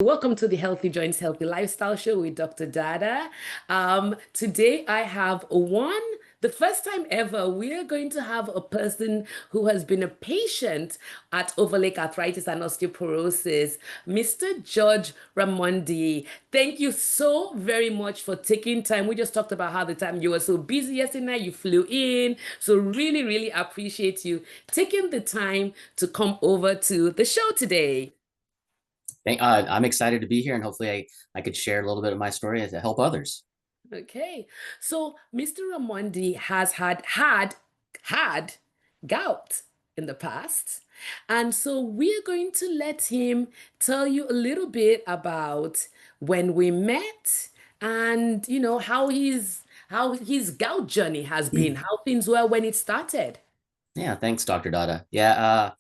welcome to the Healthy Joints, Healthy Lifestyle Show with Dr. Dada. Today I have the first time ever, we are going to have a person who has been a patient at overlake arthritis and osteoporosis, Mr. George Raimondi. Thank you so very much for taking time. We just talked about how the time you were so busy yesterday, you flew in. So really, really appreciate you taking the time to come over to the show today. I'm excited to be here, and hopefully I could share a little bit of my story to help others. Okay, so Mr. Raimondi has had gout in the past, and so we're going to let him tell you a little bit about when we met, and how his gout journey has been, how things were when it started. Yeah, thanks, Dr. Dada. Yeah,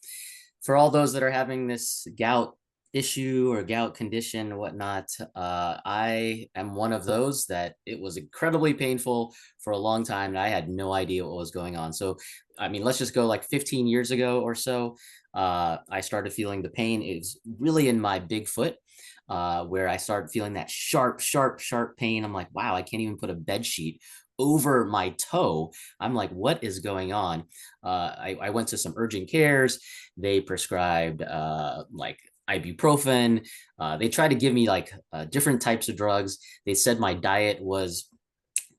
for all those that are having this gout issue or gout condition or whatnot, I am one of those that it was incredibly painful for a long time, and I had no idea what was going on. So, I mean, let's just go like 15 years ago or so. I started feeling the pain. It was really in my big foot, where I started feeling that sharp, sharp, sharp pain. I'm like, wow, I can't even put a bed sheet over my toe. I'm like, what is going on? I went to some urgent cares. They prescribed like ibuprofen. They tried to give me like different types of drugs. They said my diet was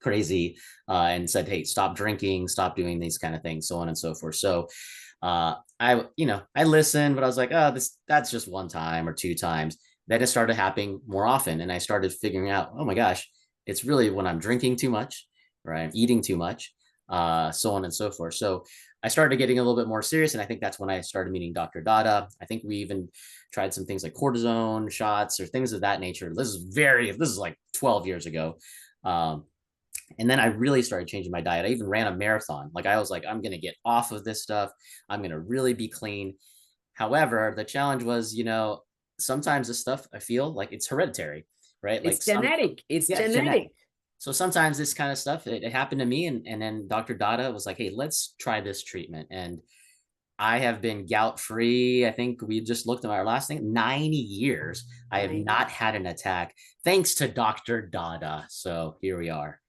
crazy, and said, hey, stop drinking, stop doing these kind of things, so on and so forth. So I listened, but I was like, oh, that's just one time or two times. Then it started happening more often, and I started figuring out, oh my gosh, it's really when I'm drinking too much, right? I'm eating too much, so on and so forth. So I started getting a little bit more serious, and I think that's when I started meeting Dr. Dada. I think we even tried some things like cortisone shots or things of that nature. This is like 12 years ago. Um, and then I really started changing my diet. I even ran a marathon. Like I was like, I'm going to get off of this stuff. I'm going to really be clean. However, the challenge was, sometimes this stuff I feel like it's hereditary, right? It's genetic. It's Yeah, it's genetic. genetic. So sometimes this kind of stuff, it happened to me. And then Dr. Dada was like, hey, let's try this treatment. And I have been gout free. I think we just looked at our last thing, 90 years. I have Nice. not had an attack thanks to Dr. Dada. So here we are.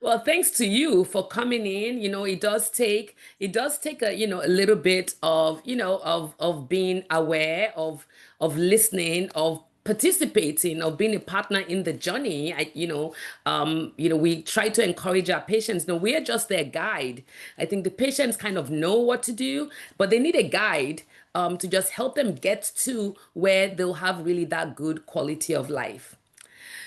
Well, thanks to you for coming in. It does take a little bit of being aware of listening, of participating, of being a partner in the journey. We try to encourage our patients. No, we are just their guide. I think the patients kind of know what to do, but they need a guide to just help them get to where they'll have really that good quality of life.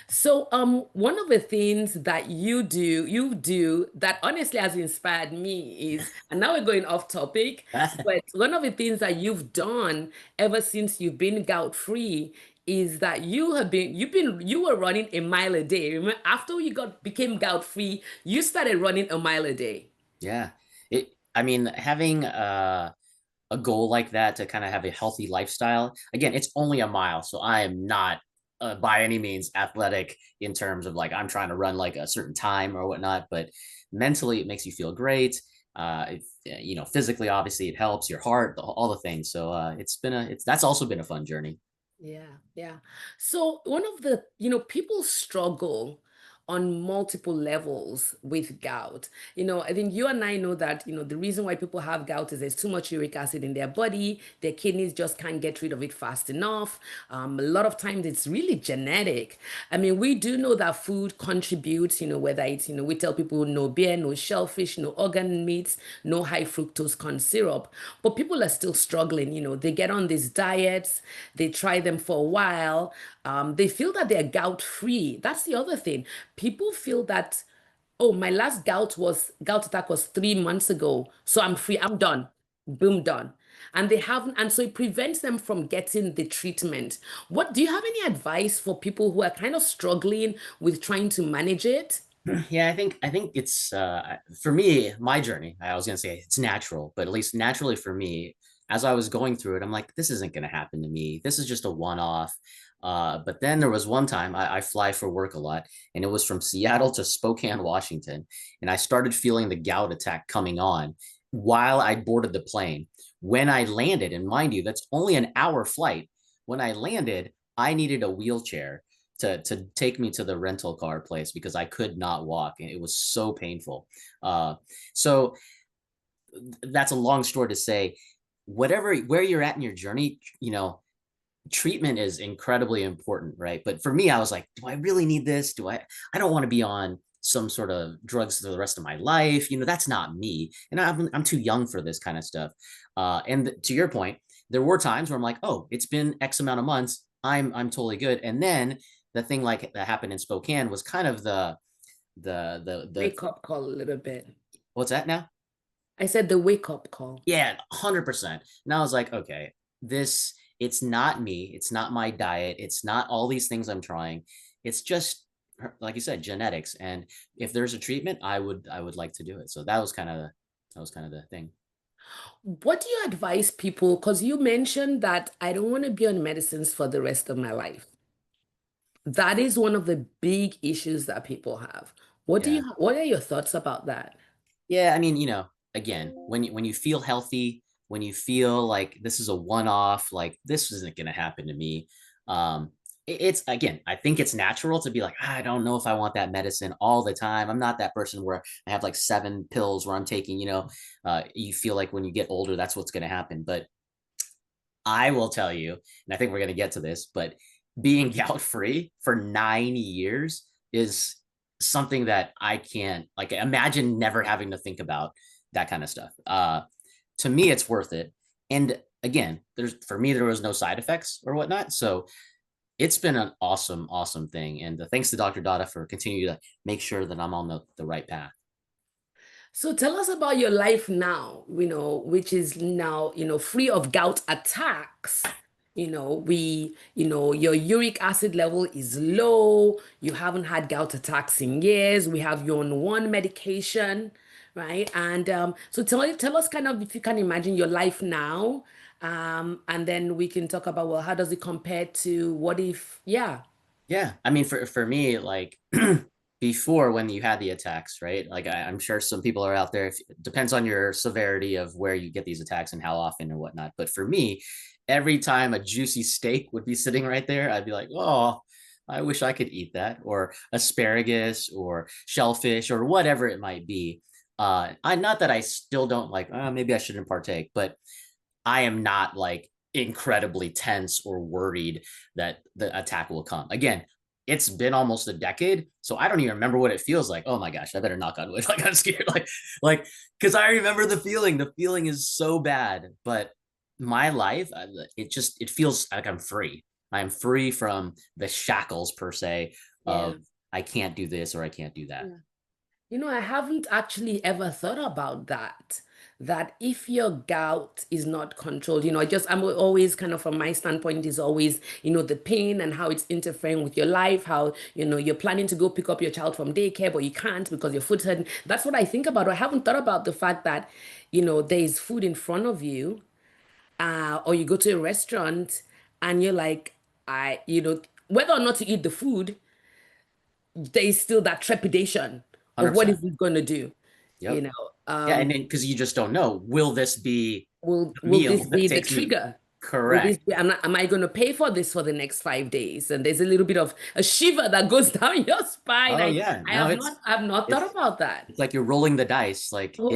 So, one of the things that you do that honestly has inspired me is, and now we're going off topic, but one of the things that you've done ever since you've been gout free is that you were running a mile a day. Remember, after you became gout free, you started running a mile a day. Yeah. I mean, having a goal like that to kind of have a healthy lifestyle, again, it's only a mile. So I am not by any means athletic in terms of like, I'm trying to run like a certain time or whatnot, but mentally it makes you feel great. Physically, obviously it helps your heart, all the things. So that's also been a fun journey. Yeah, yeah. So one of people struggle on multiple levels with gout. I think you and I know that, the reason why people have gout is there's too much uric acid in their body. Their kidneys just can't get rid of it fast enough. A lot of times it's really genetic. I mean, we do know that food contributes, whether it's, we tell people no beer, no shellfish, no organ meats, no high fructose corn syrup. But people are still struggling. They get on these diets, they try them for a while. They feel that they're gout free. That's the other thing. People feel that, oh, my last gout attack was 3 months ago, so I'm free, I'm done. Boom, done. And they haven't, and so it prevents them from getting the treatment. What do you have any advice for people who are kind of struggling with trying to manage it? Yeah, I think it's for me, my journey. I was gonna say it's natural, but at least naturally for me, as I was going through it, I'm like, this isn't gonna happen to me. This is just a one-off. But then there was one time I fly for work a lot, and it was from Seattle to Spokane, Washington, and I started feeling the gout attack coming on while I boarded the plane. When I landed, and mind you, that's only an hour flight. When I landed, I needed a wheelchair to take me to the rental car place because I could not walk and it was so painful. So that's a long story to say, whatever where you're at in your journey, treatment is incredibly important, right? But for me, I was like, do I really need this? I don't want to be on some sort of drugs for the rest of my life. That's not me. And I'm too young for this kind of stuff. And to your point, there were times where I'm like, oh, it's been X amount of months. I'm totally good. And then the thing like that happened in Spokane was kind of the Wake up call a little bit. what's that now? I said the wake up call. Yeah, 100%. And I was like, okay, it's not me. It's not my diet. It's not all these things I'm trying. It's just, like you said, genetics. And if there's a treatment, I would like to do it. So that was kind of the thing. What do you advise people? Because you mentioned that I don't want to be on medicines for the rest of my life. That is one of the big issues that people have. Yeah. What are your thoughts about that? Yeah, I mean, again, when you feel healthy, when you feel like this is a one-off, like this isn't going to happen to me, it's again, I think it's natural to be like, I don't know if I want that medicine all the time. I'm not that person where I have like 7 pills where I'm taking, you feel like when you get older, that's what's going to happen. But I will tell you, and I think we're going to get to this, but being gout free for 9 years is something that I can't like imagine never having to think about that kind of stuff. To me, it's worth it. And again, for me, there was no side effects or whatnot. So it's been an awesome, awesome thing. And thanks to Dr. Dada for continuing to make sure that I'm on the right path. So tell us about your life now, which is now, free of gout attacks. Your uric acid level is low. You haven't had gout attacks in years. We have you on one medication, right? And so tell us kind of if you can imagine your life now. And then we can talk about, well, how does it compare to what if, yeah, Yeah, I mean, for me, like before when you had the attacks, right? Like I'm sure some people are out there. It depends on your severity of where you get these attacks and how often and whatnot. But for me, every time a juicy steak would be sitting right there, I'd be like, oh, I wish I could eat that, or asparagus, or shellfish, or whatever it might be. I not that I still don't like. Maybe I shouldn't partake, but I am not like incredibly tense or worried that the attack will come. Again, it's been almost a decade, so I don't even remember what it feels like. Oh my gosh, I better knock on wood. Like I'm scared, like because I remember the feeling. The feeling is so bad, but my life, it feels like I'm free. I'm free from the shackles per se yeah. of I can't do this or I can't do that. Yeah. I haven't actually ever thought about that. That if your gout is not controlled, I'm always kind of from my standpoint is always, the pain and how it's interfering with your life, how, you're planning to go pick up your child from daycare, but you can't because your foot's hurting. That's what I think about. I haven't thought about the fact that, there's food in front of you, or you go to a restaurant and you're like, whether or not to eat the food, there is still that trepidation of what 100%. is it going to do you Yep. know Yeah, and then because you just don't know, will this be the will this meal that be the takes me trigger? Will this correct? be, am I going to pay for this for the next 5 days? And there's a little bit of a shiver that goes down your spine. Oh I yeah, I no, have not thought it's about that. it's like you're rolling the dice. Like, Oh,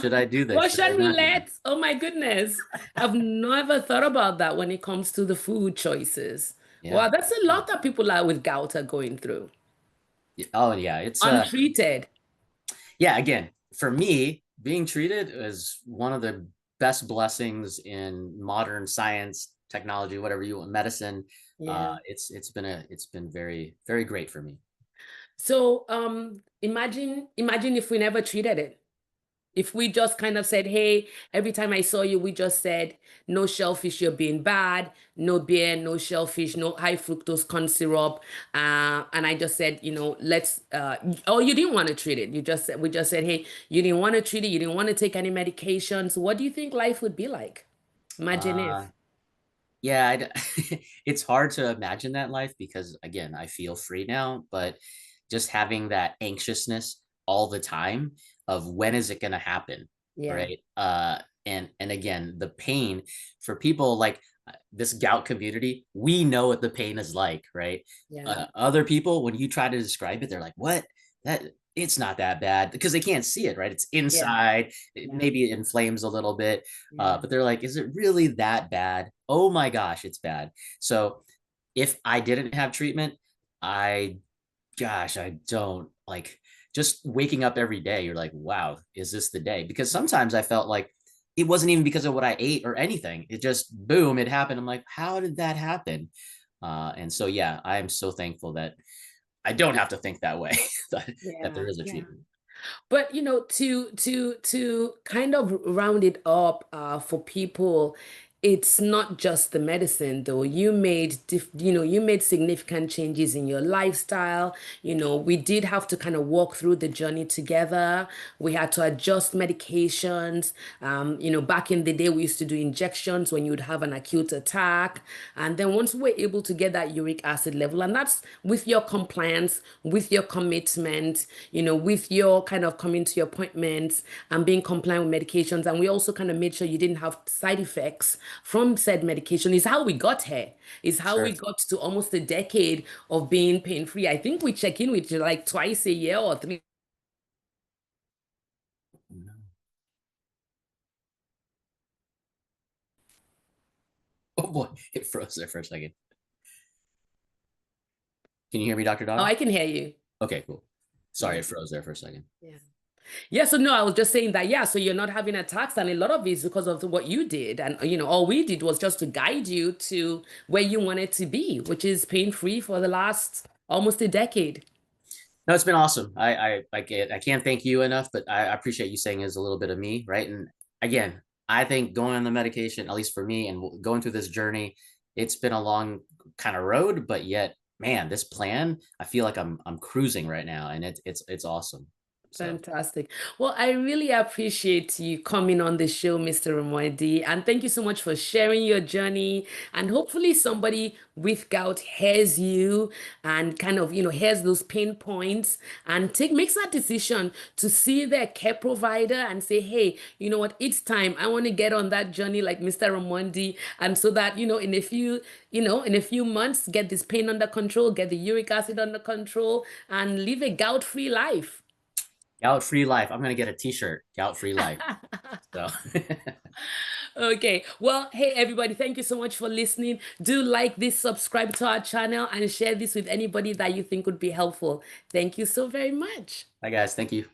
should I do this? Should I Russian not do this? roulette. Oh my goodness. I've never thought about that when it comes to the food choices. Yeah. Wow, that's a Yeah. lot that people are with gout are going through. Oh yeah, it's Untreated. yeah. Again, for me, being treated is one of the best blessings in modern science, technology, whatever you want, medicine. Yeah. It's been very very great for me. So imagine if we never treated it. If we just kind of said, hey, every time I saw you, we just said, no shellfish, you're being bad, no beer, no shellfish, no high fructose corn syrup. And I just said, oh, you didn't want to treat it. We just said, hey, you didn't want to treat it. You didn't want to take any medications. What do you think life would be like? Imagine Uh, if. yeah, it's hard to imagine that life because again, I feel free now, but just having that anxiousness all the time of when is it going to happen, Yeah. right? And again, the pain for people like this gout community, we know what the pain is like, right? Yeah. Other people, when you try to describe it, they're like, "What? That it's not that bad," because they can't see it, right? It's Yeah. inside. Yeah. Maybe it inflames a little bit, Yeah. but they're like, "Is it really that bad? Oh my gosh, it's bad." So if I didn't have treatment, I gosh, I don't like just waking up every day. You're like, wow, is this the day? Because sometimes I felt like it wasn't even because of what I ate or anything. It just boom, it happened. I'm like, how did that happen? And so, yeah, I am so thankful that I don't have to think that way, that Yeah. there is a Yeah. treatment. But to kind of round it up for people, it's not just the medicine though. You made significant changes in your lifestyle. We did have to kind of walk through the journey together. We had to adjust medications. Back in the day, we used to do injections when you would have an acute attack. And then once we were able to get that uric acid level, and that's with your compliance, with your commitment, with your kind of coming to your appointments and being compliant with medications. And we also kind of made sure you didn't have side effects from said medication, is how we got here. Is how we Sure. got to almost a decade of being pain free. I think we check in with you like twice a year or three. Oh boy, it froze there for a second. Can you hear me, Dr. Oh, Dada? I can hear you. Okay, cool. Sorry, Yeah. it froze there for a second. Yeah. Yeah, so no, I was just saying that, yeah, so you're not having attacks, and a lot of it is because of what you did. And, all we did was just to guide you to where you wanted to be, which is pain free for the last almost a decade. No, it's been awesome. I can't thank you enough, but I appreciate you saying is a little bit of me, right? And again, I think going on the medication, at least for me, and going through this journey, it's been a long kind of road, but yet, man, this plan, I feel like I'm cruising right now, and it's awesome. So, Fantastic. Well, I really appreciate you coming on the show, Mr. Raimondi, and thank you so much for sharing your journey. And hopefully, somebody with gout hears you and kind of, hears those pain points and makes that decision to see their care provider and say, hey, you know what, it's time. I want to get on that journey like Mr. Raimondi, and so that in a few months, get this pain under control, get the uric acid under control, and live a gout-free life. gout-free life. I'm gonna get a T-shirt, gout-free life. So, Okay. Well, hey, everybody, thank you so much for listening. Do like this, subscribe to our channel, and share this with anybody that you think would be helpful. Thank you so very much. bye guys, thank you.